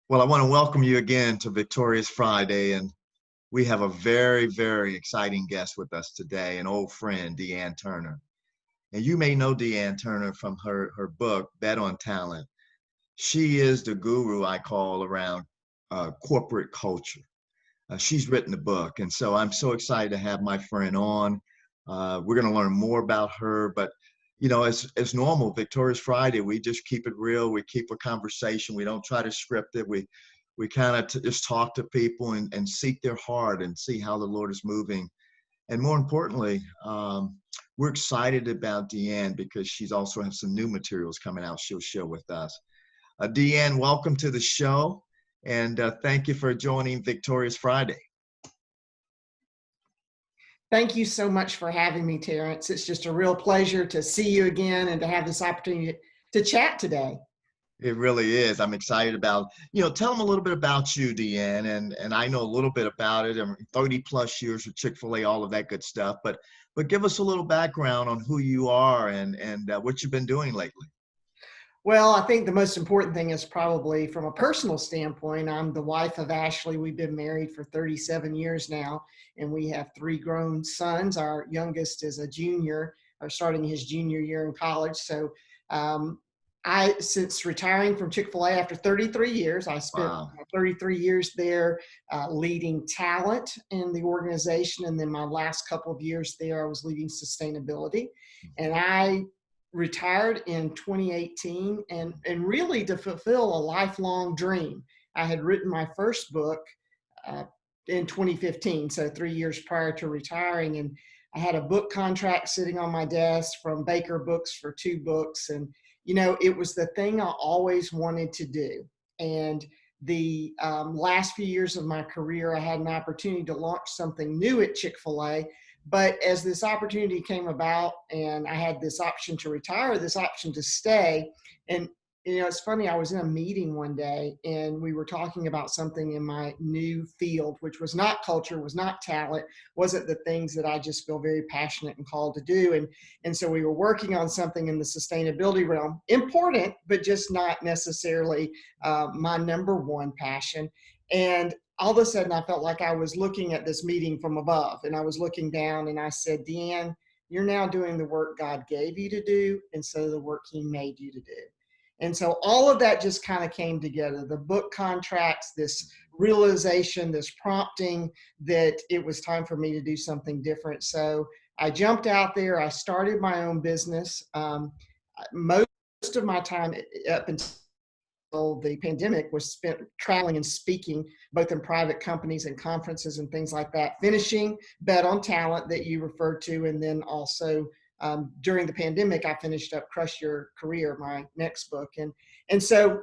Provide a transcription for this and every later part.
Well, I want to welcome you again to Victorious Friday, and we have a very, very exciting guest with us today, an old friend, Dee Ann Turner. And you may know Dee Ann Turner from her book, Bet on Talent. She is the guru I call around corporate culture. She's written the book, and so I'm so excited to have my friend on. We're going to learn more about her, but as normal, Victorious Friday, we just keep it real. We keep a conversation. We don't try to script it. We kind of just talk to people and seek their heart and see how the Lord is moving. And more importantly, we're excited about Dee Ann because she's also has some new materials coming out she'll share with us. Dee Ann, welcome to the show, and thank you for joining Victorious Friday. Thank you so much for having me, Terence. It's just a real pleasure to see you again and to have this opportunity to chat today. It really is. I'm excited about, tell them a little bit about you, Dee Ann, and I know a little bit about it. I'm 30 plus years with Chick-fil-A, all of that good stuff, but give us a little background on who you are and what you've been doing lately. Well, I think the most important thing is probably from a personal standpoint, I'm the wife of Ashley. We've been married for 37 years now, and we have 3 grown sons. Our youngest is a junior, or starting his junior year in college. So since retiring from Chick-fil-A after 33 years, I spent Wow. 33 years there leading talent in the organization. And then my last couple of years there, I was leading sustainability. And I retired in 2018 and really to fulfill a lifelong dream. I had written my first book in 2015, so 3 years prior to retiring. And I had a book contract sitting on my desk from Baker Books for 2 books. And, it was the thing I always wanted to do. And the last few years of my career, I had an opportunity to launch something new at Chick-fil-A. But as this opportunity came about and I had this option to retire, this option to stay, and it's funny, I was in a meeting one day and we were talking about something in my new field, which was not culture, was not talent, wasn't the things that I just feel very passionate and called to do. And so we were working on something in the sustainability realm, important, but just not necessarily my number one passion. And all of a sudden I felt like I was looking at this meeting from above, and I was looking down and I said, Dee Ann, you're now doing the work God gave you to do instead of the work he made you to do. And so all of that just kind of came together. The book contracts, this realization, this prompting that it was time for me to do something different. So I jumped out there. I started my own business. Most of my time up until the pandemic was spent traveling and speaking, both in private companies and conferences and things like that, finishing Bet on Talent that you referred to, and then also during the pandemic, I finished up Crush Your Career, my next book. And so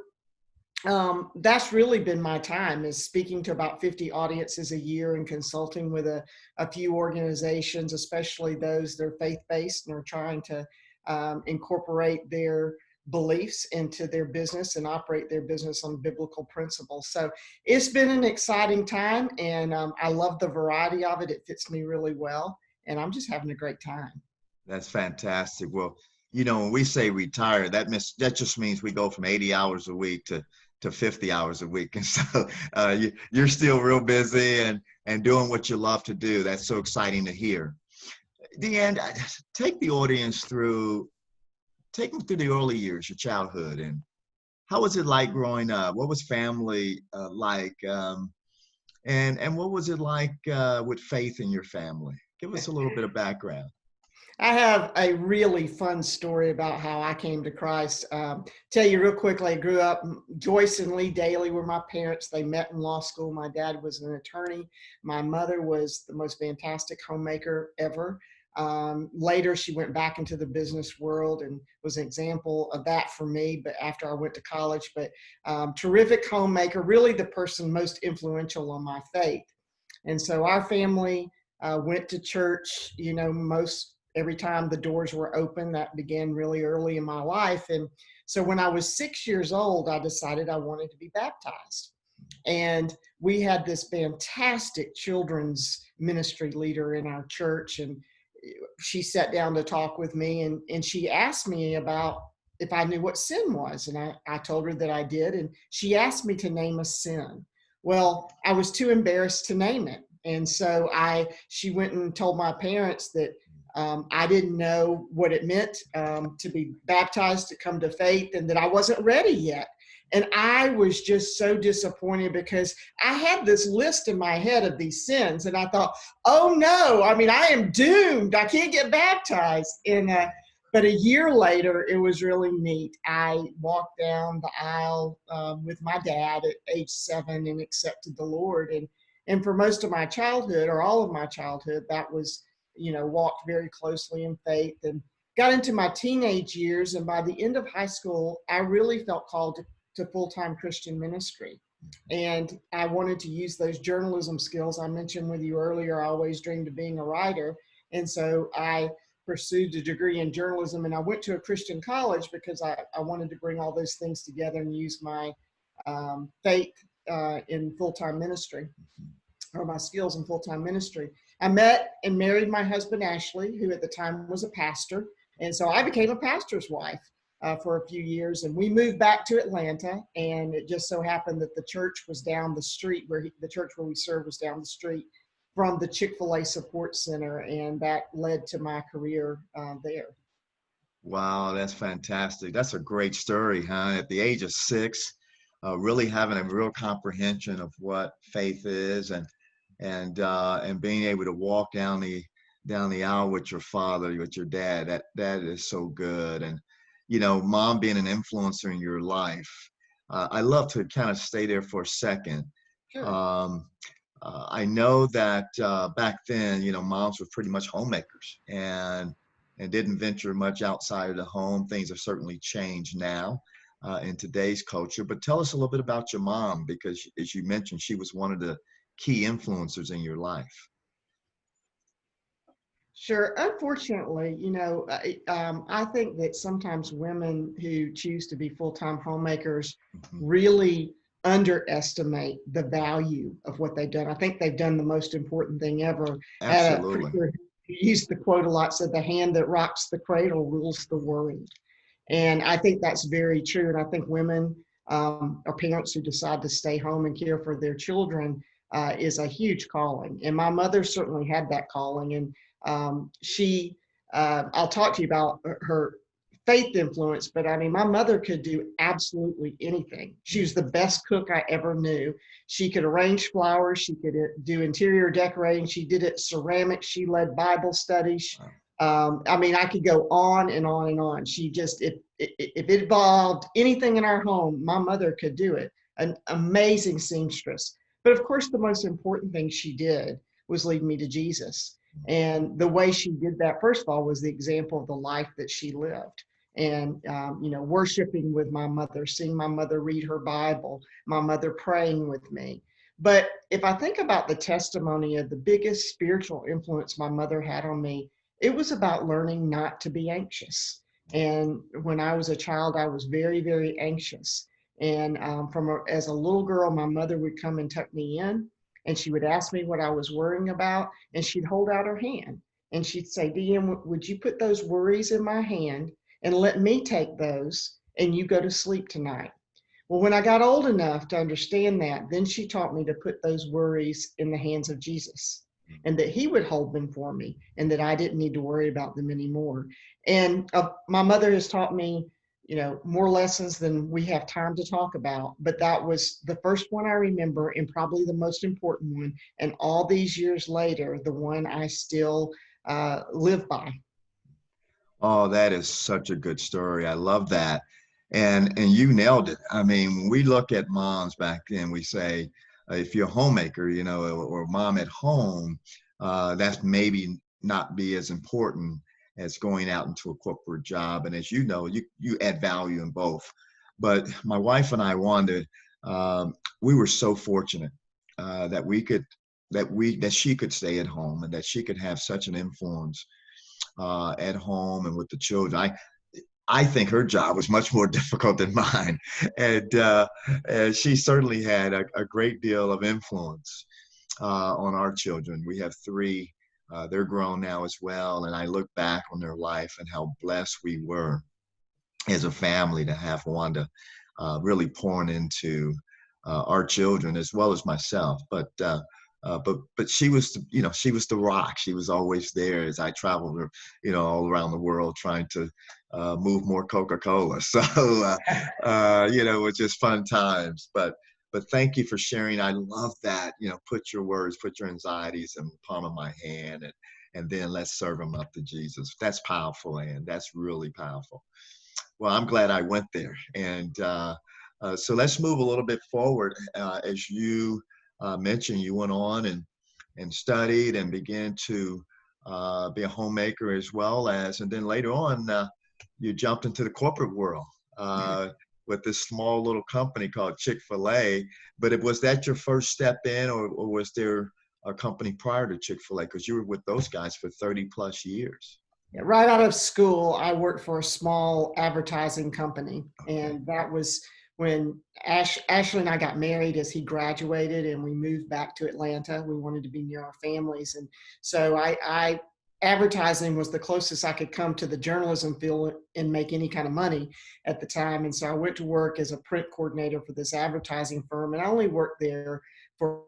that's really been my time, is speaking to about 50 audiences a year and consulting with a few organizations, especially those that are faith-based and are trying to incorporate their beliefs into their business and operate their business on biblical principles. So it's been an exciting time, and I love the variety of it. It fits me really well, and I'm just having a great time. That's fantastic. Well, when we say retire, that just means we go from 80 hours a week to 50 hours a week. And so you're still real busy and doing what you love to do. That's so exciting to hear. Dee Ann, take the audience take them through the early years, your childhood, and how was it like growing up? What was family like? And what was it like with faith in your family? Give us a little bit of background. I have a really fun story about how I came to Christ. Tell you real quickly, I grew up, Joyce and Lee Daly were my parents. They met in law school. My dad was an attorney. My mother was the most fantastic homemaker ever. Later, she went back into the business world and was an example of that for me, but after I went to college. But terrific homemaker, really the person most influential on my faith. And so our family went to church, every time the doors were open. That began really early in my life. And so when I was 6 years old, I decided I wanted to be baptized. And we had this fantastic children's ministry leader in our church, and she sat down to talk with me, and she asked me about if I knew what sin was. And I told her that I did. And she asked me to name a sin. Well, I was too embarrassed to name it. And so she went and told my parents that I didn't know what it meant to be baptized, to come to faith, and that I wasn't ready yet. And I was just so disappointed because I had this list in my head of these sins. And I thought, oh no, I mean, I am doomed. I can't get baptized. But a year later, it was really neat. I walked down the aisle with my dad at age 7 and accepted the Lord. And for most of my childhood, or all of my childhood, that was, walked very closely in faith, and got into my teenage years. And by the end of high school, I really felt called to full-time Christian ministry. And I wanted to use those journalism skills I mentioned with you earlier. I always dreamed of being a writer. And so I pursued a degree in journalism, and I went to a Christian college because I wanted to bring all those things together and use my faith in full-time ministry, or my skills in full-time ministry. I met and married my husband, Ashley, who at the time was a pastor. And so I became a pastor's wife for a few years, and we moved back to Atlanta. And it just so happened that the church was down the street, the church where we served was down the street from the Chick-fil-A support center. And that led to my career there. Wow, that's fantastic. That's a great story, huh? At the age of 6, really having a real comprehension of what faith is, and being able to walk down the aisle with your father, with your dad. That is so good. And mom being an influencer in your life. I love to kind of stay there for a second. Sure. I know that back then, moms were pretty much homemakers and didn't venture much outside of the home. Things have certainly changed now in today's culture. But tell us a little bit about your mom, because as you mentioned, she was one of the key influencers in your life. Sure. Unfortunately, I think that sometimes women who choose to be full-time homemakers really underestimate the value of what they've done. I think they've done the most important thing ever. Absolutely. He used the quote a lot, said, "The hand that rocks the cradle rules the world." And I think that's very true. And I think women or parents who decide to stay home and care for their children is a huge calling. And my mother certainly had that calling. And I'll talk to you about her faith influence, but I mean, my mother could do absolutely anything. She was the best cook I ever knew. She could arrange flowers. She could do interior decorating. She did it ceramics. She led Bible studies. I mean, I could go on and on and on. She just, if it involved anything in our home, my mother could do it. An amazing seamstress. But of course, the most important thing she did was lead me to Jesus. And the way she did that, first of all, was the example of the life that she lived. And, worshiping with my mother, seeing my mother read her Bible, my mother praying with me. But if I think about the testimony of the biggest spiritual influence my mother had on me, it was about learning not to be anxious. And when I was a child, I was very, very anxious. And as a little girl, my mother would come and tuck me in, and she would ask me what I was worrying about, and she'd hold out her hand and she'd say, "Dee Ann, would you put those worries in my hand and let me take those, and you go to sleep tonight?" Well, when I got old enough to understand that, then she taught me to put those worries in the hands of Jesus, and that he would hold them for me, and that I didn't need to worry about them anymore. And my mother has taught me, more lessons than we have time to talk about, but that was the first one I remember, and probably the most important one. And all these years later, the one I still live by. Oh, that is such a good story. I love that. And you nailed it. I mean, when we look at moms back then, we say, if you're a homemaker, or mom at home, that's maybe not be as important as going out into a corporate job. And as you know, you add value in both. But my wife and I, Wanda, we were so fortunate that she could stay at home, and that she could have such an influence at home and with the children. I think her job was much more difficult than mine, and she certainly had a great deal of influence on our children. We have 3. They're grown now as well, and I look back on their life and how blessed we were. as a family to have Wanda really pouring into our children as well as myself. But she was, she was the rock. She was always there as I traveled, all around the world trying to move more Coca-Cola. So, it was just fun times. But thank you for sharing. I love that. Put your words, put your anxieties in the palm of my hand, and then let's serve them up to Jesus. That's powerful, and that's really powerful. Well, I'm glad I went there. And so let's move a little bit forward. As you mentioned, you went on and studied and began to be a homemaker as well as, and then later on, you jumped into the corporate world with this small little company called Chick-fil-A. But was that your first step in, or was there a company prior to Chick-fil-A? Because you were with those guys for 30 plus years. Right out of school, I worked for a small advertising company. Okay. And that was when Ashley and I got married as he graduated, and we moved back to Atlanta. We wanted to be near our families. And so advertising was the closest I could come to the journalism field and make any kind of money at the time. And so I went to work as a print coordinator for this advertising firm. And I only worked there for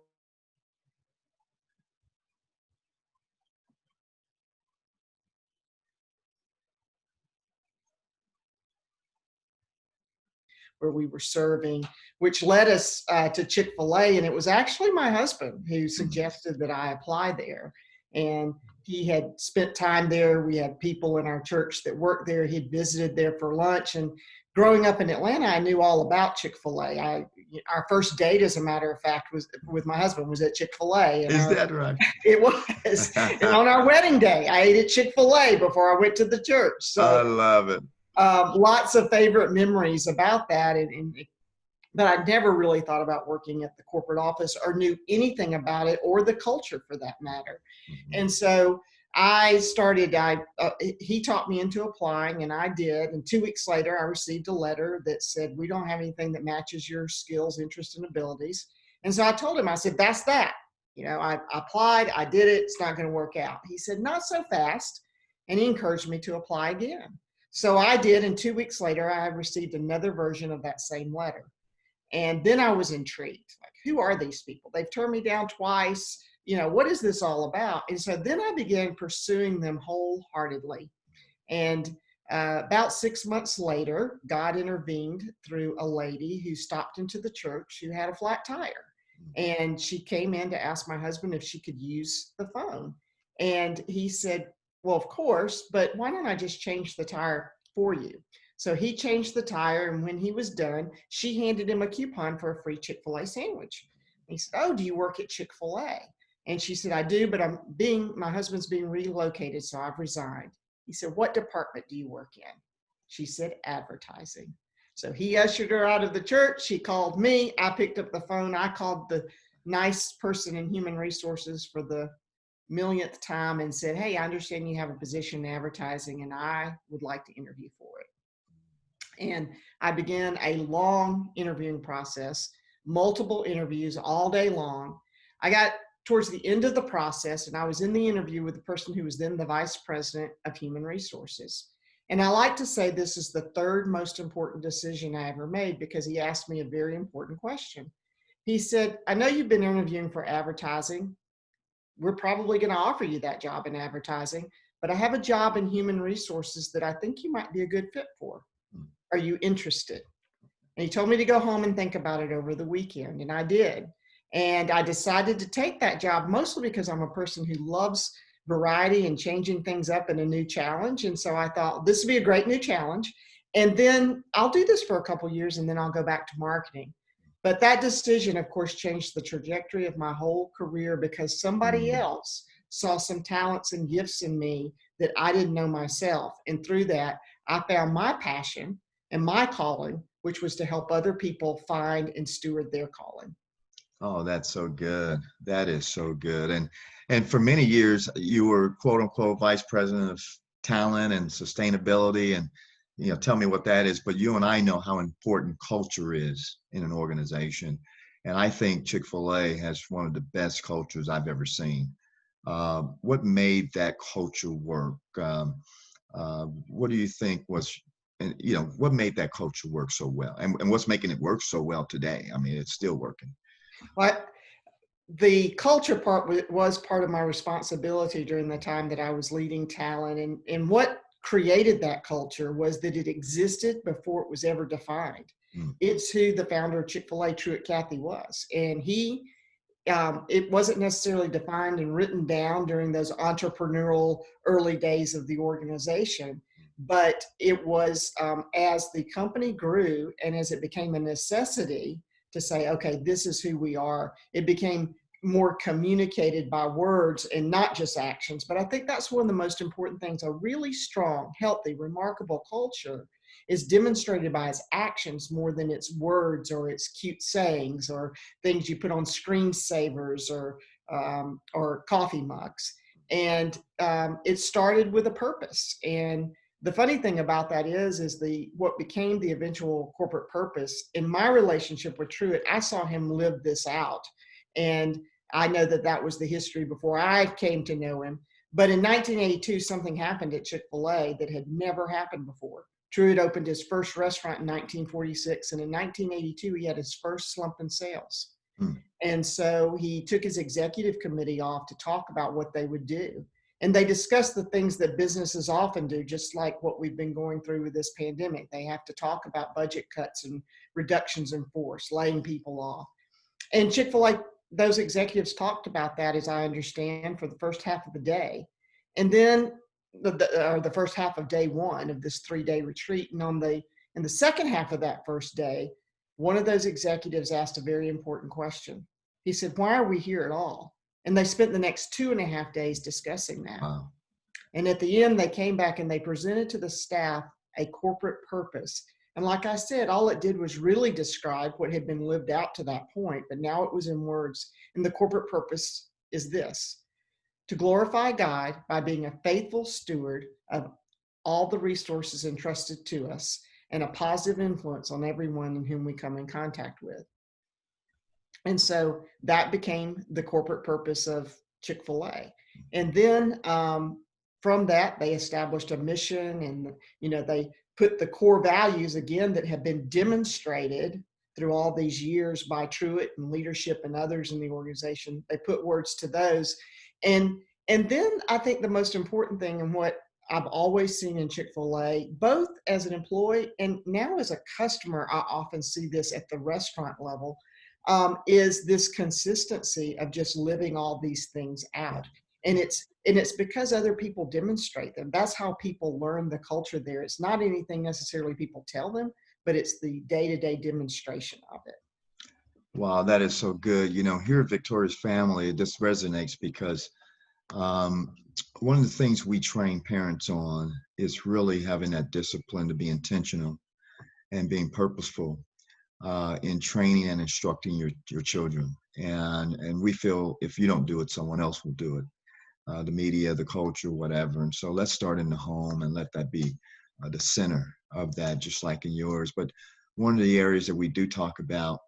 where we were serving, which led us to Chick-fil-A. And it was actually my husband who suggested that I apply there. And he had spent time there. We had people in our church that worked there. He'd visited there for lunch. And growing up in Atlanta, I knew all about Chick-fil-A. Our first date, as a matter of fact, was with my husband, was at Chick-fil-A. Is that right? It was. And on our wedding day, I ate at Chick-fil-A before I went to the church. So I love it. Lots of favorite memories about that. But I never really thought about working at the corporate office or knew anything about it, or the culture for that matter. Mm-hmm. And so he taught me into applying, and I did. And 2 weeks later, I received a letter that said, "We don't have anything that matches your skills, interests, and abilities." And so I told him, I said, "That's that. I applied, I did it. It's not going to work out." He said, "Not so fast." And he encouraged me to apply again. So I did. And 2 weeks later, I received another version of that same letter. And then I was intrigued. Like, who are these people? They've turned me down twice. What is this all about? And so then I began pursuing them wholeheartedly. And about 6 months later, God intervened through a lady who stopped into the church who had a flat tire. And she came in to ask my husband if she could use the phone. And he said, "Well, of course, but why don't I just change the tire for you?" So he changed the tire, and when he was done, she handed him a coupon for a free Chick-fil-A sandwich. He said, "Oh, do you work at Chick-fil-A?" And she said, "I do, but my husband's being relocated, so I've resigned." He said, "What department do you work in?" She said, "Advertising." So he ushered her out of the church. She called me. I picked up the phone. I called the nice person in human resources for the millionth time and said, "Hey, I understand you have a position in advertising, and I would like to interview for it." And I began a long interviewing process, multiple interviews all day long. I got towards the end of the process, and I was in the interview with the person who was then the vice president of human resources. And I like to say this is the third most important decision I ever made, because he asked me a very important question. He said, "I know you've been interviewing for advertising. We're probably going to offer you that job in advertising, but I have a job in human resources that I think you might be a good fit for. Are you interested?" And he told me to go home and think about it over the weekend, and I did. And I decided to take that job mostly because I'm a person who loves variety and changing things up in a new challenge. And so I thought this would be a great new challenge. And then I'll do this for a couple of years, and then I'll go back to marketing. But that decision, of course, changed the trajectory of my whole career, because somebody else saw some talents and gifts in me that I didn't know myself. And through that, I found my passion and my calling, which was to help other people find and steward their calling. Oh, that's so good. That is so good. And for many years, you were quote unquote vice president of talent and sustainability. And tell me what that is. But you and I know how important culture is in an organization. And I think Chick-fil-A has one of the best cultures I've ever seen. What made that culture work? What do you think was and what made that culture work so well, and what's making it work so well today? I mean, it's still working. Well, the culture part was part of my responsibility during the time that I was leading talent. And what created that culture was that it existed before it was ever defined. Mm. It's who the founder of Chick-fil-A, Truett Cathy, was. And it wasn't necessarily defined and written down during those entrepreneurial early days of the organization, but it was as the company grew and as it became a necessity to say, okay, this is who we are, it became more communicated by words and not just actions. But I think that's one of the most important things. A really strong, healthy, remarkable culture is demonstrated by its actions more than its words or its cute sayings or things you put on screensavers or coffee mugs. And it started with a purpose. And the funny thing about that is what became the eventual corporate purpose. In my relationship with Truett, I saw him live this out. And I know that was the history before I came to know him. But in 1982, something happened at Chick-fil-A that had never happened before. Truett opened his first restaurant in 1946, and in 1982, he had his first slump in sales. Hmm. And so he took his executive committee off to talk about what they would do. And they discussed the things that businesses often do, just like what we've been going through with this pandemic. They have to talk about budget cuts and reductions in force, laying people off. And Chick-fil-A, those executives talked about that, as I understand, for the first half of the day. And then the first half of day one of this 3-day retreat. And in the second half of that first day, one of those executives asked a very important question. He said, "Why are we here at all?" And they spent the next 2.5 days discussing that. Wow. And at the end, they came back and they presented to the staff a corporate purpose. And like I said, all it did was really describe what had been lived out to that point, but now it was in words. And the corporate purpose is this: to glorify God by being a faithful steward of all the resources entrusted to us and a positive influence on everyone in whom we come in contact with. And so that became the corporate purpose of Chick-fil-A. And then from that, they established a mission, and they put the core values, again, that have been demonstrated through all these years by Truett and leadership and others in the organization. They put words to those. And then I think the most important thing, and what I've always seen in Chick-fil-A, both as an employee and now as a customer, I often see this at the restaurant level, is this consistency of just living all these things out. And it's because other people demonstrate them. That's how people learn the culture there. It's not anything necessarily people tell them, but it's the day-to-day demonstration of it. Wow, that is so good. Here at Victorious Family, this resonates because one of the things we train parents on is really having that discipline to be intentional and being purposeful in training and instructing your children. And we feel if you don't do it, someone else will do it. The media, the culture, whatever. And so let's start in the home and let that be the center of that, just like in yours. But one of the areas that we do talk about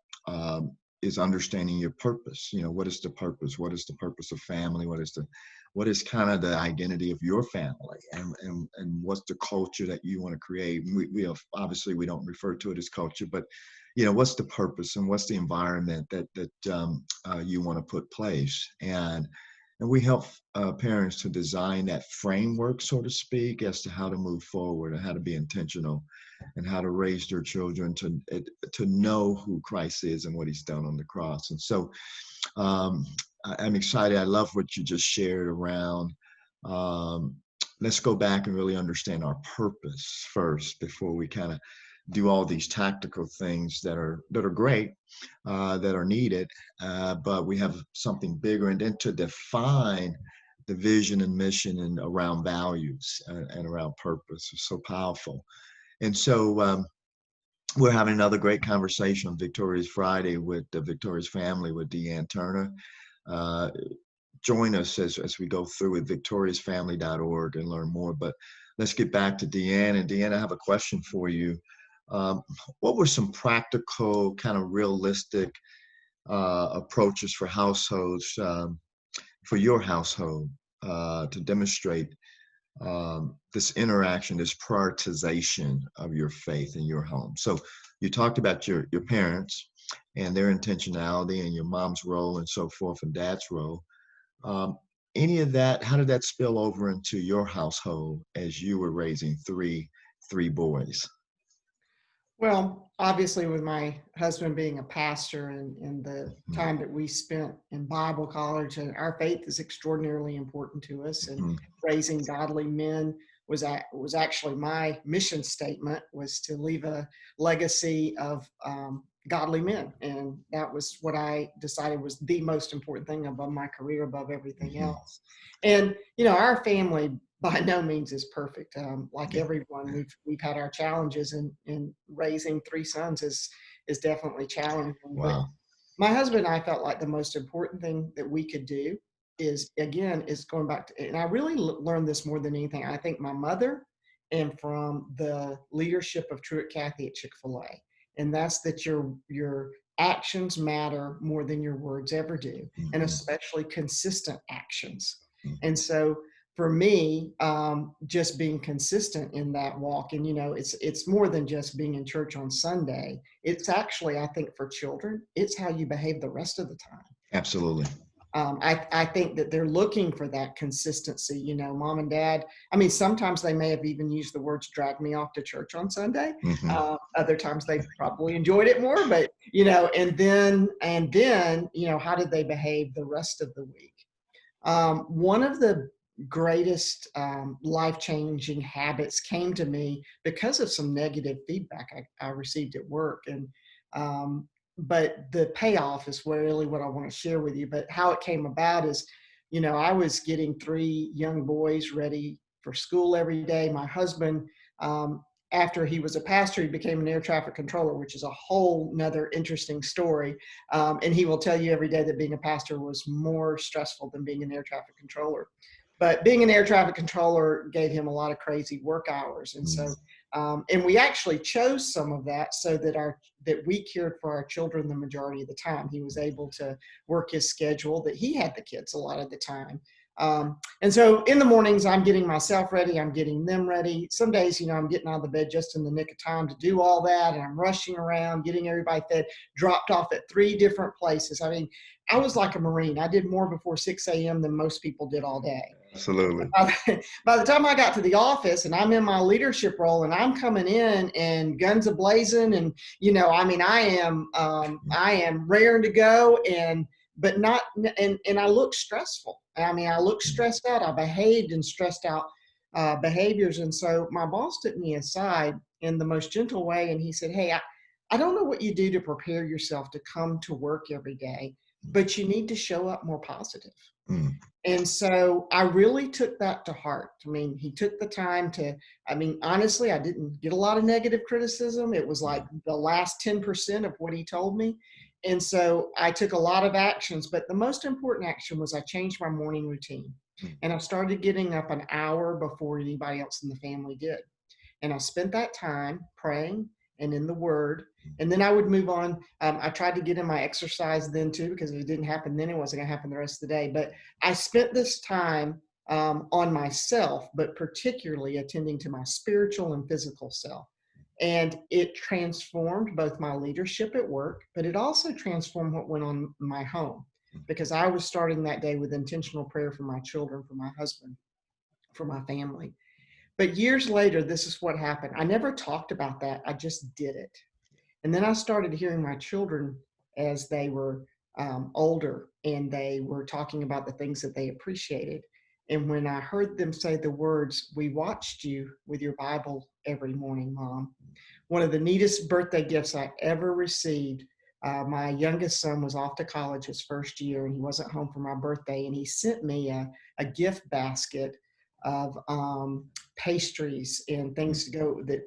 is understanding your purpose. What is the purpose? What is the purpose of family? What is kind of the identity of your family, and what's the culture that you want to create? We have, obviously we don't refer to it as culture, but what's the purpose and what's the environment that you want to put place? And we help parents to design that framework, so to speak, as to how to move forward and how to be intentional and how to raise their children to know who Christ is and what he's done on the cross. And so I'm excited. I love what you just shared around. Let's go back and really understand our purpose first before we kind of do all these tactical things that are great, that are needed, but we have something bigger. And then to define the vision and mission and around values and around purpose is so powerful. And so we're having another great conversation on Victorious Friday with the Victorious Family with Dee Ann Turner. Join us as we go through at victoriousfamily.org and learn more. But let's get back to Dee Ann. And Dee Ann, I have a question for you. What were some practical, kind of realistic approaches for households, for your household, to demonstrate this interaction, this prioritization of your faith in your home. So you talked about your parents and their intentionality and your mom's role and so forth and dad's role. Um, any of that, how did that spill over into your household as you were raising three boys? Well, obviously, with my husband being a pastor and the Mhm, time that we spent in Bible college, and our faith is extraordinarily important to us. And mhm, raising godly men was actually my mission statement, was to leave a legacy of godly men, and that was what I decided was the most important thing above my career, above everything mhm. else. And our family by no means is perfect. Like Yeah. everyone, we've had our challenges, and raising three sons is definitely challenging. But Wow. my husband and I felt like the most important thing that we could do is going back to, and I really learned this more than anything. I think my mother and from the leadership of Truett Cathy at Chick-fil-A, and that's that your actions matter more than your words ever do, and Mhm, especially consistent actions. mhm. And so for me, just being consistent in that walk, and it's more than just being in church on Sunday. It's actually, I think, for children, it's how you behave the rest of the time. Absolutely. I think that they're looking for that consistency. Mom and dad, I mean, sometimes they may have even used the words drag me off to church on Sunday. Mhm. Other times they probably enjoyed it more, but, and then, how did they behave the rest of the week? One of the greatest life-changing habits came to me because of some negative feedback I received at work. But the payoff is really what I want to share with you. But how it came about is, I was getting three young boys ready for school every day. My husband, after he was a pastor, he became an air traffic controller, which is a whole nother interesting story. And he will tell you every day that being a pastor was more stressful than being an air traffic controller. But being an air traffic controller gave him a lot of crazy work hours. And Mm. so, and we actually chose some of that so that we cared for our children the majority of the time. He was able to work his schedule that he had the kids a lot of the time. And so in the mornings, I'm getting myself ready. I'm getting them ready. Some days, I'm getting out of the bed just in the nick of time to do all that. And I'm rushing around, getting everybody fed, dropped off at three different places. I mean, I was like a Marine. I did more before 6 a.m. than most people did all day. Absolutely. By the time I got to the office and I'm in my leadership role and I'm coming in and guns a blazing, and I mean, I am raring to go, but not, and I look stressful. I mean, I look stressed out. I behaved in stressed out behaviors. And so my boss took me aside in the most gentle way, and he said, "Hey, I don't know what you do to prepare yourself to come to work every day, but you need to show up more positive." Mm. And so I really took that to heart. I mean, he took the time I mean, honestly, I didn't get a lot of negative criticism. It was like the last 10% of what he told me. And so I took a lot of actions, but the most important action was I changed my morning routine. Mm. And I started getting up an hour before anybody else in the family did. And I spent that time praying and in the Word. And then I would move on. I tried to get in my exercise then too, because if it didn't happen then, it wasn't going to happen the rest of the day. But I spent this time on myself, but particularly attending to my spiritual and physical self. And it transformed both my leadership at work, but it also transformed what went on in my home, because I was starting that day with intentional prayer for my children, for my husband, for my family. But years later, this is what happened. I never talked about that. I just did it. And then I started hearing my children as they were older, and they were talking about the things that they appreciated. And when I heard them say the words, "We watched you with your Bible every morning, Mom," one of the neatest birthday gifts I ever received. My youngest son was off to college his first year, and he wasn't home for my birthday. And he sent me a gift basket of pastries and things to go that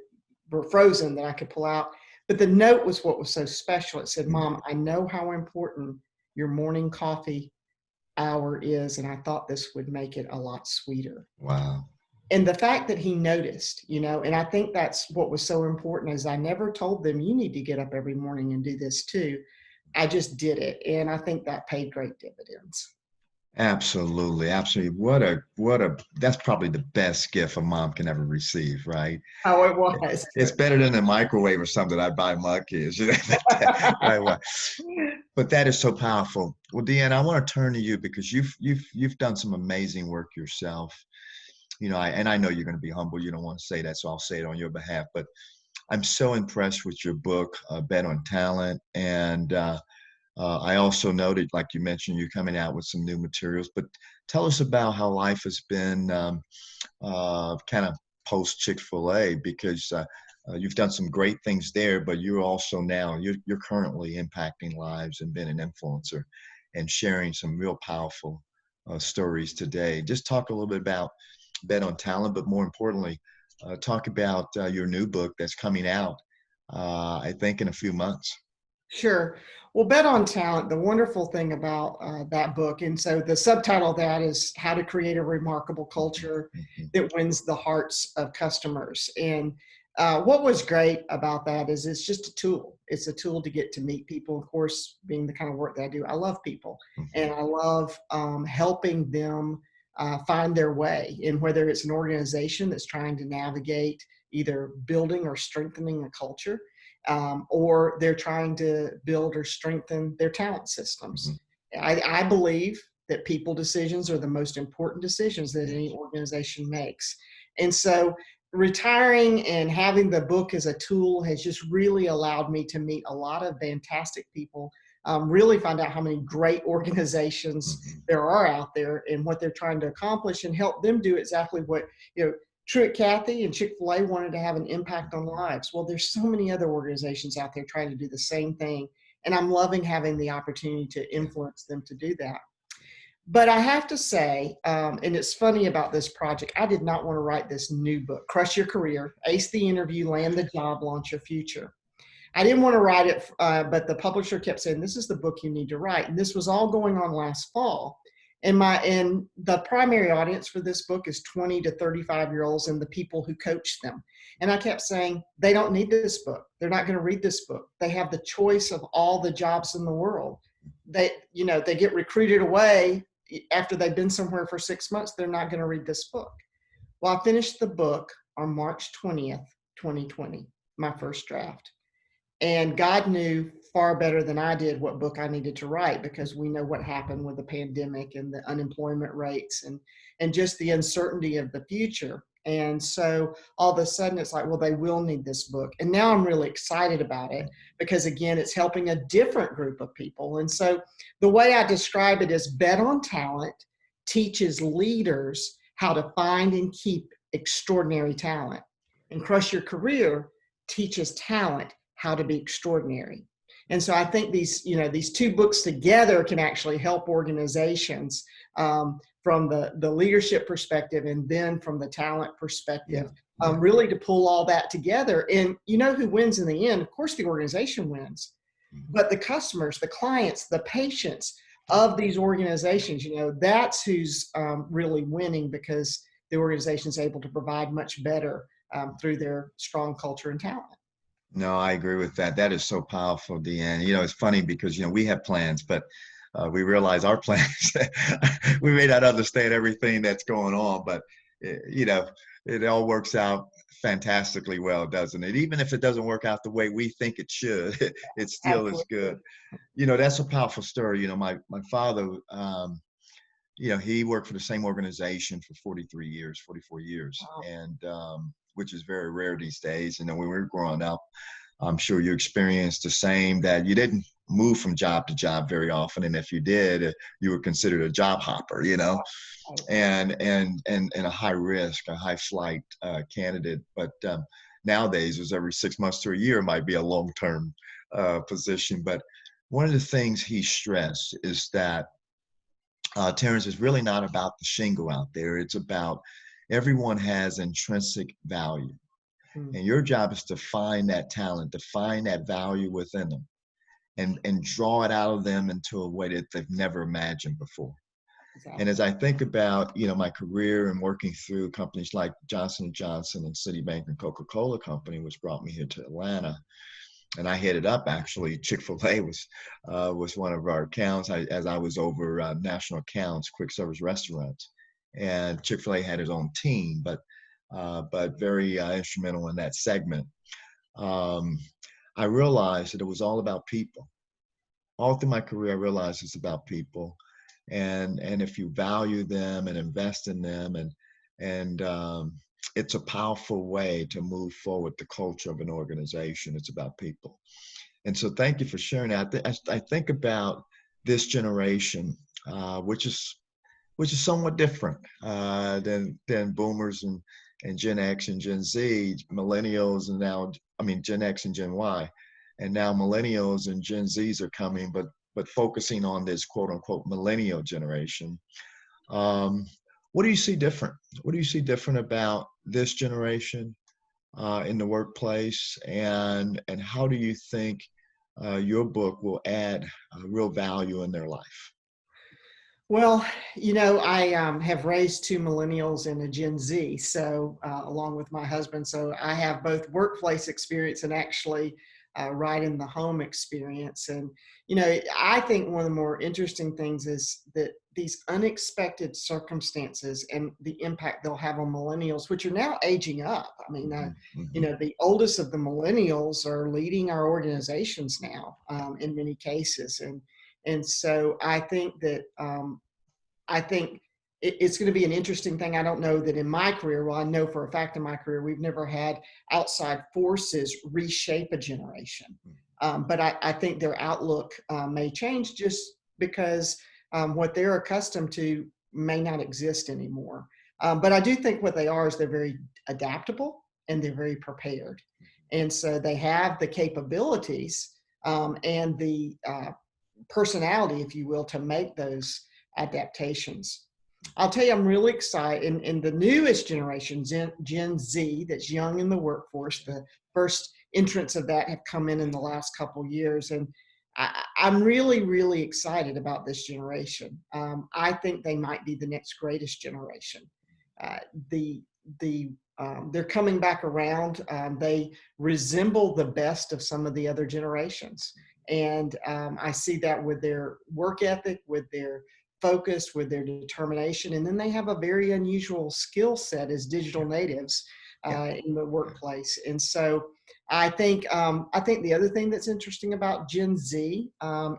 were frozen that I could pull out. But the note was what was so special. It said, Mm. "Mom, I know how important your morning coffee hour is, and I thought this would make it a lot sweeter." Wow. And the fact that he noticed, and I think that's what was so important, is I never told them, "You need to get up every morning and do this too." I just did it. And I think that paid great dividends. Absolutely, absolutely. That's probably the best gift a mom can ever receive, right? Oh, it was. It's better than a microwave or something I buy my kids. Right, well, but that is so powerful. Well, Dee Ann, I want to turn to you because you've done some amazing work yourself. And I know you're going to be humble. You don't want to say that, so I'll say it on your behalf. But I'm so impressed with your book, Bet on Talent, and I also noted, like you mentioned, you're coming out with some new materials. But tell us about how life has been kind of post Chick-fil-A, because you've done some great things there, but you're also now you're currently impacting lives and being an influencer and sharing some real powerful stories today. Just talk a little bit about Bet on Talent, but more importantly, talk about your new book that's coming out, I think, in a few months. Sure. Well, Bet on Talent, the wonderful thing about that book, and so the subtitle of that is How to Create a Remarkable Culture Mhm. That Wins the Hearts of Customers. And what was great about that is it's just a tool. It's a tool to get to meet people. Of course, being the kind of work that I do, I love people and Mhm. I love helping them find their way. And whether it's an organization that's trying to navigate either building or strengthening a culture, or they're trying to build or strengthen their talent systems. Mhm. I believe that people decisions are the most important decisions that any Yes. organization makes. And so retiring and having the book as a tool has just really allowed me to meet a lot of fantastic people, really find out how many great organizations Mhm. there are out there and what they're trying to accomplish and help them do exactly what, Truett Cathy and Chick-fil-A wanted to have an impact on lives. Well, there's so many other organizations out there trying to do the same thing. And I'm loving having the opportunity to Yeah. influence them to do that. But I have to say, and it's funny about this project, I did not want to write this new book, Crush Your Career, Ace the Interview, Land the Job, Launch Your Future. I didn't want to write it, but the publisher kept saying, "This is the book you need to write." And this was all going on last fall. And the primary audience for this book is 20 to 35-year-olds and the people who coach them. And I kept saying, they don't need this book. They're not going to read this book. They have the choice of all the jobs in the world. They get recruited away after they've been somewhere for 6 months. They're not going to read this book. Well, I finished the book on March 20th, 2020, my first draft. And God knew far better than I did what book I needed to write, because we know what happened with the pandemic and the unemployment rates and just the uncertainty of the future. And so all of a sudden it's like, well, they will need this book. And now I'm really excited about it because, again, it's helping a different group of people. And so the way I describe it is Bet on Talent teaches leaders how to find and keep extraordinary talent. And Crush Your Career teaches talent how to be extraordinary. And so I think these two books together can actually help organizations, from the leadership perspective and then from the talent Yeah. perspective, Yeah. really to pull all that together. And you know who wins in the end? Of course, the organization wins, Mhm. but the customers, the clients, the patients of these organizations, that's who's really winning, because the organization is able to provide much better through their strong culture and talent. No, I agree with that. That is so powerful, Dee Ann. It's funny because, we have plans, but we realize our plans, we may not understand everything that's going on, but, it all works out fantastically well, doesn't it? Even if it doesn't work out the way we think it should, it still is good. Absolutely. That's a powerful story. My father, he worked for the same organization for 43 years, 44 years, Wow. and which is very rare these days. When we were growing up, I'm sure you experienced the same, that you didn't move from job to job very often. And if you did, you were considered a job hopper, Right. and a high risk, a high flight candidate. But nowadays, it was every 6 months to a year might be a long-term position. But one of the things he stressed is that Terence, is really not about the shingle out there. It's about everyone has intrinsic value. Mm, And your job is to find that talent, to find that value within them and draw it out of them into a way that they've never imagined before. And as exactly. I think about, my career and working through companies like Johnson & Johnson and Citibank and Coca-Cola Company, which brought me here to Atlanta, and I headed up actually. Chick-fil-A was one of our accounts as I was over national accounts, quick service restaurants, and Chick-fil-A had its own team, but very instrumental in that segment. Um, I realized that it was all about people. All through my career, I realized it's about people, and if you value them and invest in them, and it's a powerful way to move forward the culture of an organization. It's about people. And so thank you for sharing that. I think about this generation, which is somewhat different than boomers and Gen X and Gen Z, millennials, and now, I mean, Gen X and Gen Y, and now millennials and Gen Zs are coming, but focusing on this quote unquote millennial generation. Um, what do you see different? What do you see different about this generation in the workplace, and how do you think your book will add real value in their life? Well, I have raised two millennials and a Gen Z, so along with my husband, so I have both workplace experience and actually right in the home experience. And I think one of the more interesting things is that these unexpected circumstances and the impact they'll have on millennials, which are now aging up. I mean, the oldest of the millennials are leading our organizations now in many cases, and so I think that it's going to be an interesting thing. I don't know that in my career, well, I know for a fact in my career, we've never had outside forces reshape a generation. But I think their outlook may change just because what they're accustomed to may not exist anymore. But I do think what they are is they're very adaptable and they're very prepared. And so they have the capabilities and the personality, if you will, to make those adaptations. I'll tell you, I'm really excited. In the newest generation, Gen Z, that's young in the workforce, the first entrants of that have come in the last couple of years. And I'm really, really excited about this generation. I think they might be the next greatest generation. Uh, the they're coming back around. They resemble the best of some of the other generations. And I see that with their work ethic, with their focus, with their determination. And then they have a very unusual skill set as digital natives in the workplace. And so I think the other thing that's interesting about Gen Z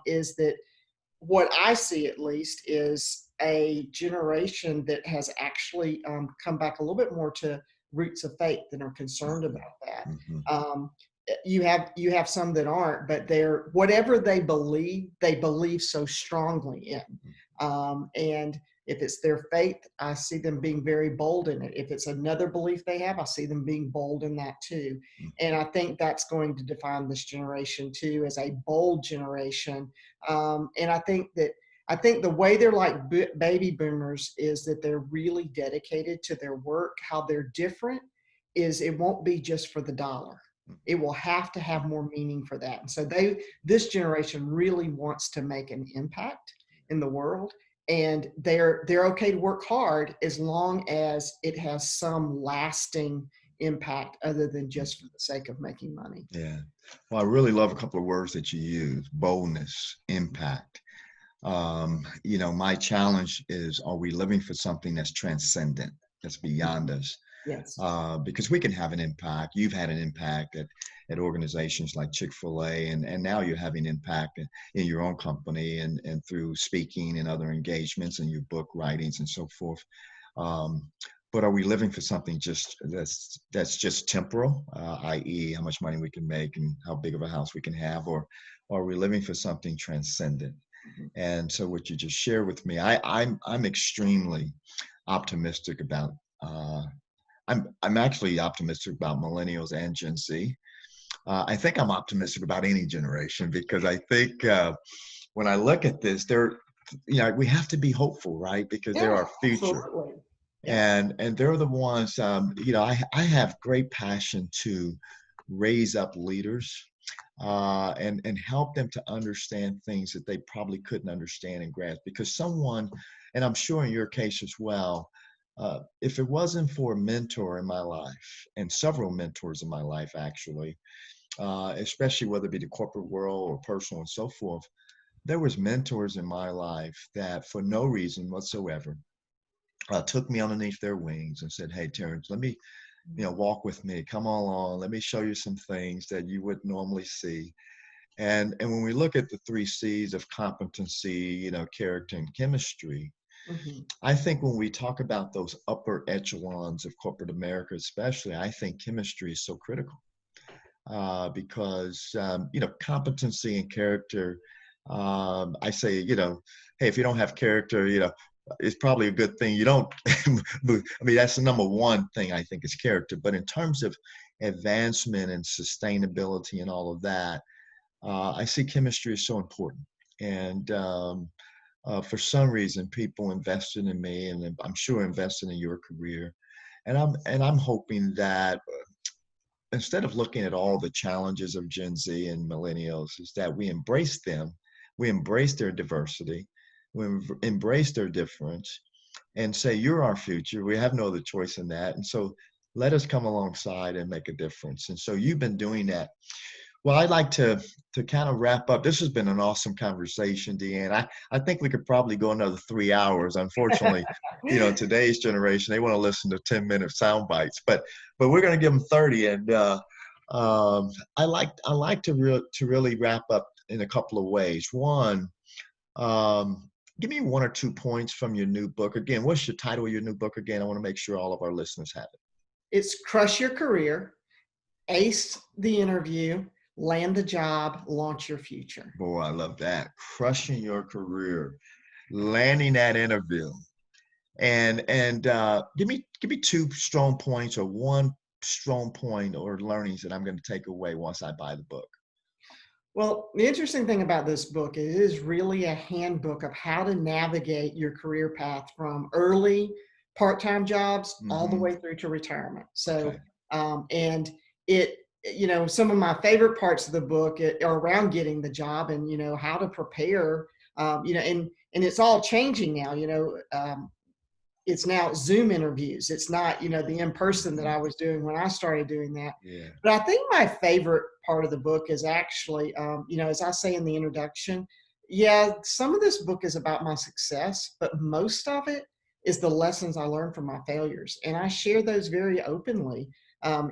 is that what I see at least is a generation that has actually come back a little bit more to roots of faith and are concerned about that. You have some that aren't, but they're whatever they believe so strongly in. And if it's their faith, I see them being very bold in it. If it's another belief they have, I see them being bold in that too. And I think that's going to define this generation too, as a bold generation. And I think the way they're like baby boomers is that they're really dedicated to their work. How they're different is it won't be just for the dollar. It will have to have more meaning for that. And so this generation really wants to make an impact in the world, and they're okay to work hard as long as it has some lasting impact other than just for the sake of making money. Yeah. Well, I really love a couple of words that you use: boldness, impact. My challenge is, are we living for something that's transcendent, that's beyond us? Yes. Because we can have an impact. You've had an impact at organizations like Chick-fil-A, and now you're having impact in your own company and through speaking and other engagements and your book writings and so forth. But are we living for something that's just temporal, i.e. how much money we can make and how big of a house we can have, or are we living for something transcendent? And so what you just shared with me, I'm extremely optimistic about. I'm actually optimistic about millennials and Gen Z. I think I'm optimistic about any generation because I think when I look at this, we have to be hopeful, right? Because they're our future. Absolutely. And they're the ones, I have great passion to raise up leaders and help them to understand things that they probably couldn't understand and grasp. Because someone, and I'm sure in your case as well, if it wasn't for a mentor in my life, and several mentors in my life actually, especially whether it be the corporate world or personal and so forth, there was mentors in my life that for no reason whatsoever took me underneath their wings and said, "Hey, Terence, let me, walk with me. Come on along. Let me show you some things that you wouldn't normally see." And when we look at the three C's of competency, character and chemistry, Mhm. I think when we talk about those upper echelons of corporate America, especially, I think chemistry is so critical because competency and character. I say, hey, if you don't have character, it's probably a good thing you don't. I mean, that's the number one thing I think is character. But in terms of advancement and sustainability and all of that, I see chemistry is so important. And for some reason, people invested in me, and I'm sure invested in your career. And I'm hoping that instead of looking at all the challenges of Gen Z and millennials, is that we embrace them, we embrace their diversity, we embrace their difference, and say, "You're our future. We have no other choice in that." And so let us come alongside and make a difference. And so you've been doing that. Well, I'd like to kind of wrap up. This has been an awesome conversation, Dee Ann. I think we could probably go another 3 hours. Unfortunately, today's generation, they want to listen to 10-minute sound bites, but we're going to give them 30. And I like to really wrap up in a couple of ways. One, give me 1 or 2 points from your new book. Again, what's your title of your new book again? I want to make sure all of our listeners have it. It's Crush Your Career, Ace the Interview, Land the Job, Launch Your Future. Boy, I love that. Crushing your career, landing that interview. And give me 2 strong points or 1 strong point or learnings that I'm going to take away once I buy the book. Well, the interesting thing about this book is it is really a handbook of how to navigate your career path from early part-time jobs all the Mm-hmm. way through to retirement. So, Okay. and it, some of my favorite parts of the book are around getting the job and, how to prepare, and it's all changing now, it's now Zoom interviews. It's not, the in-person that I was doing when I started doing that. Yeah. But I think my favorite part of the book is actually, as I say in the introduction, yeah, some of this book is about my success, but most of it is the lessons I learned from my failures. And I share those very openly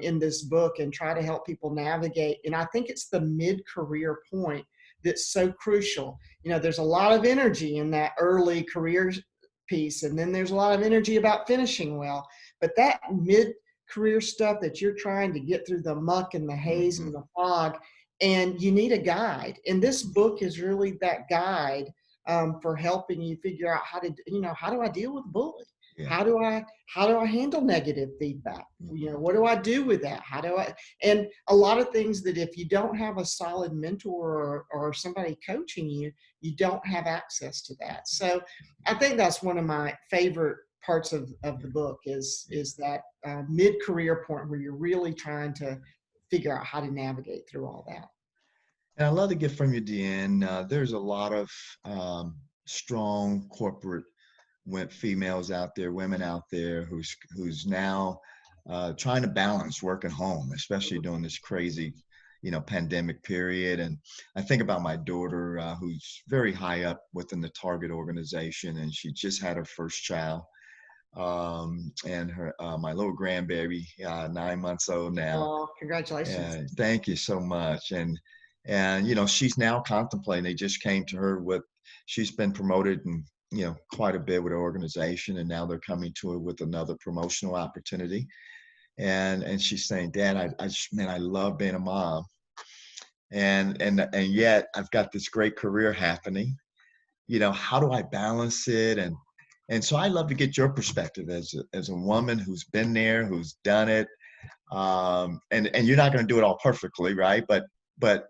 in this book and try to help people navigate. And I think it's the mid-career point that's so crucial. There's a lot of energy in that early career piece, and then there's a lot of energy about finishing well, but that mid-career stuff that you're trying to get through the muck and the haze Mm-hmm. and the fog, and you need a guide, and this book is really that guide for helping you figure out how to, how do I deal with bullying, Yeah. how do I handle negative feedback, Mm-hmm. what do I do with that, and a lot of things that if you don't have a solid mentor or somebody coaching you, you don't have access to that. So I think that's one of my favorite parts of the book is that mid-career point where you're really trying to figure out how to navigate through all that. And I love to get from you, Dee Ann. There's a lot of strong corporate females out there, women out there who's now trying to balance work and home, especially during this crazy, pandemic period. And I think about my daughter, who's very high up within the Target organization, and she just had her first child. And her my little grandbaby, 9 months old now. Oh, congratulations. And thank you so much. And she's now contemplating. They just came to her with, she's been promoted and quite a bit with her organization, and now they're coming to her with another promotional opportunity. And she's saying, "Dad, I love being a mom, and yet I've got this great career happening. How do I balance it?" And so I love to get your perspective as a woman who's been there, who's done it. And you're not going to do it all perfectly, right? But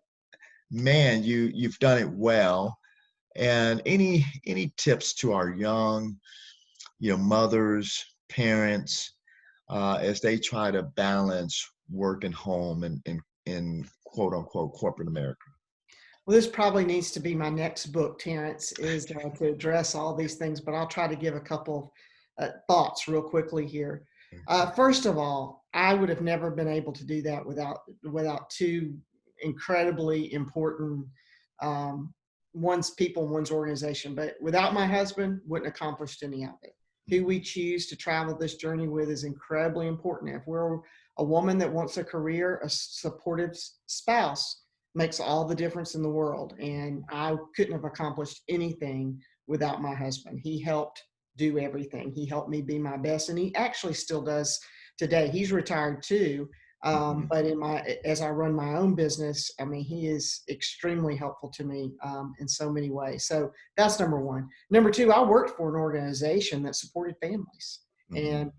man, you've done it well. And any tips to our young, mothers, parents, as they try to balance work and home in quote unquote corporate America? Well, this probably needs to be my next book, Terence, is to address all these things, but I'll try to give a couple thoughts real quickly here. First of all, I would have never been able to do that without two incredibly important one's people, one's organization. But without my husband, wouldn't accomplished any of it. Who we choose to travel this journey with is incredibly important. If we're a woman that wants a career, a supportive spouse makes all the difference in the world. And I couldn't have accomplished anything without my husband. He helped do everything. He helped me be my best, and he actually still does today. He's retired too. But as I run my own business, I mean, he is extremely helpful to me in so many ways. So that's number one. Number two, I worked for an organization that supported families, and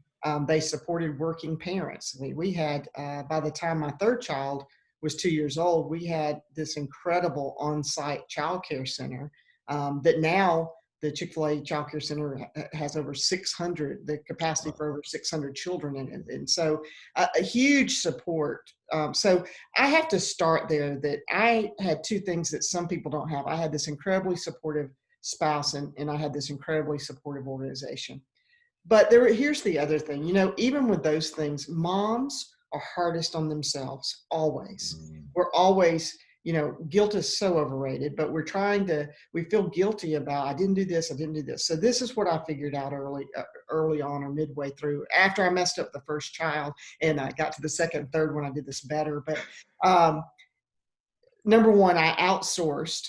they supported working parents. We had, by the time my third child was 2 years old, we had this incredible on-site childcare center that now the Chick-fil-A Child Care Center has over 600, the capacity for over 600 children in it. And so a huge support. So I have to start there, that I had two things that some people don't have. I had this incredibly supportive spouse, and I had this incredibly supportive organization. But here's the other thing, even with those things, moms are hardest on themselves, always. We're always, guilt is so overrated, but we feel guilty about, I didn't do this. So this is what I figured out early on, or midway through, after I messed up the first child and I got to the second, third one, I did this better. But number one, I outsourced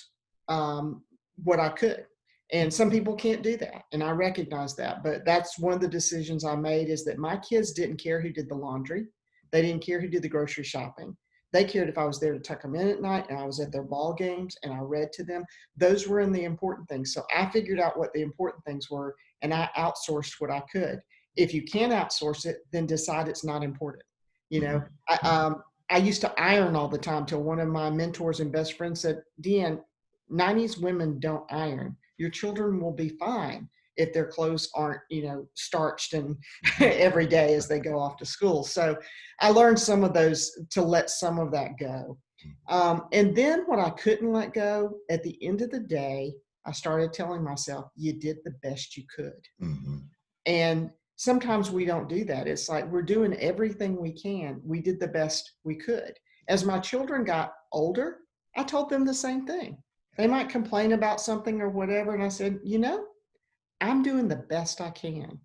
what I could. And some people can't do that. And I recognize that. But that's one of the decisions I made, is that my kids didn't care who did the laundry. They didn't care who did the grocery shopping. They cared if I was there to tuck them in at night, and I was at their ball games and I read to them. Those were in the important things. So I figured out what the important things were, and I outsourced what I could. If you can't outsource it, then decide it's not important. I used to iron all the time, till one of my mentors and best friends said, Dee Ann, 90s women don't iron. Your children will be fine if their clothes aren't, starched and every day as they go off to school. So I learned some of those, to let some of that go. And then what I couldn't let go, at the end of the day, I started telling myself, you did the best you could. And sometimes we don't do that. It's like, we're doing everything we can. We did the best we could. As my children got older, I told them the same thing. They might complain about something or whatever. And I said, I'm doing the best I can.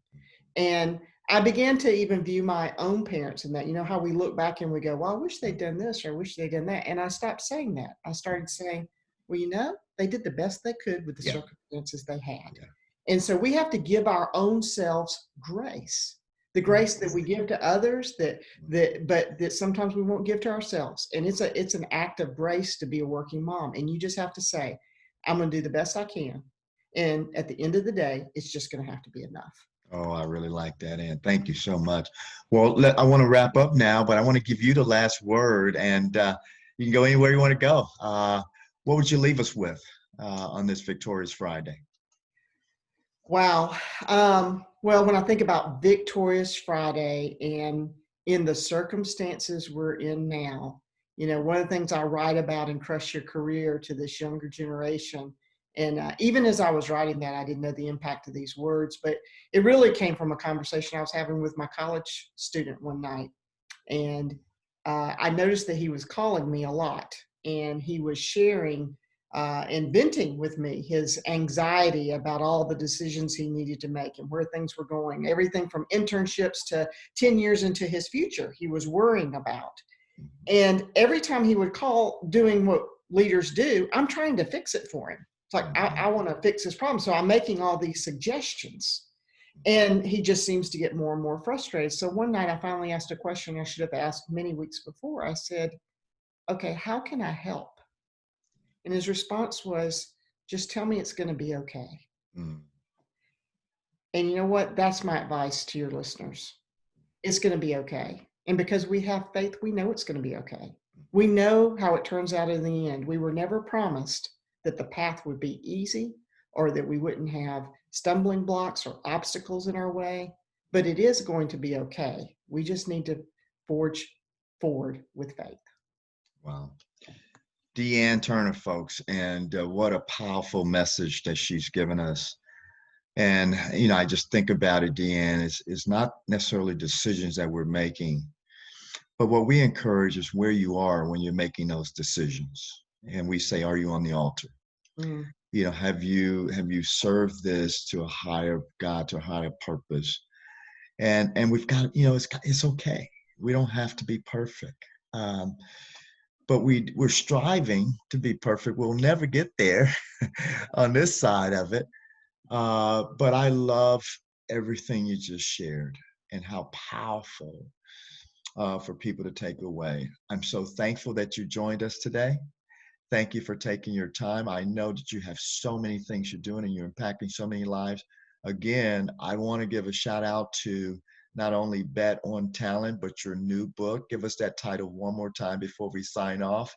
And I began to even view my own parents in that, how we look back and we go, well, I wish they'd done this, or I wish they'd done that. And I stopped saying that. I started saying, well, they did the best they could with the circumstances they had. And so we have to give our own selves grace, the grace that we give to others, but that sometimes we won't give to ourselves. And it's an act of grace to be a working mom. And you just have to say, I'm going to do the best I can. And at the end of the day, it's just going to have to be enough. Oh, I really like that, Ann. Thank you so much. Well, I want to wrap up now, but I want to give you the last word, and you can go anywhere you want to go. What would you leave us with on this Victorious Friday? Wow. Well, when I think about Victorious Friday and in the circumstances we're in now, one of the things I write about in Crush Your Career to this younger generation, and even as I was writing that, I didn't know the impact of these words, but it really came from a conversation I was having with my college student one night. And I noticed that he was calling me a lot, and he was sharing and venting with me his anxiety about all the decisions he needed to make and where things were going. Everything from internships to 10 years into his future, he was worrying about. And every time he would call, doing what leaders do, I'm trying to fix it for him. It's like, I want to fix his problem. So I'm making all these suggestions. And he just seems to get more and more frustrated. So one night I finally asked a question I should have asked many weeks before. I said, okay, how can I help? And his response was, just tell me it's going to be okay. And you know what? That's my advice to your listeners. It's going to be okay. And because we have faith, we know it's going to be okay. We know how it turns out in the end. We were never promised that the path would be easy, or that we wouldn't have stumbling blocks or obstacles in our way, but it is going to be okay. We just need to forge forward with faith. Wow. Dee Ann Turner, folks, and what a powerful message that she's given us. And, I just think about it, Dee Ann, it's not necessarily decisions that we're making, But what we encourage is where you are when you're making those decisions. And we say, are you on the altar? Mm. Have you served this to a higher God, to a higher purpose? And we've got, it's okay. We don't have to be perfect. Um, but we're striving to be perfect. We'll never get there on this side of it. But I love everything you just shared and how powerful for people to take away. I'm so thankful that you joined us today. Thank you for taking your time. I know that you have so many things you're doing and you're impacting so many lives. Again, I want to give a shout out to not only Bet on Talent, but your new book. Give us that title one more time before we sign off.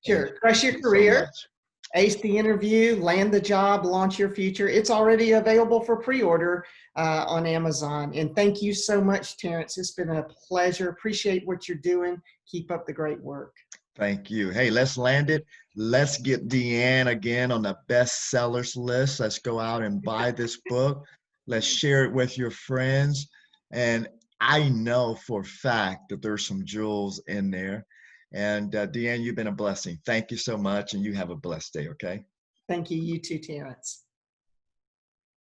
And Sure. Crush thank your you so career, much. ace the interview, land the job, launch your future. It's already available for pre-order on Amazon. And thank you so much, Terence. It's been a pleasure. Appreciate what you're doing. Keep up the great work. Thank you. Hey, let's land it. Let's get Dee Ann again on the bestsellers list. Let's go out and buy this book. Let's share it with your friends. And I know for a fact that there's some jewels in there. And Dee Ann, you've been a blessing. Thank you so much. And you have a blessed day, okay? Thank you. You too, Terence.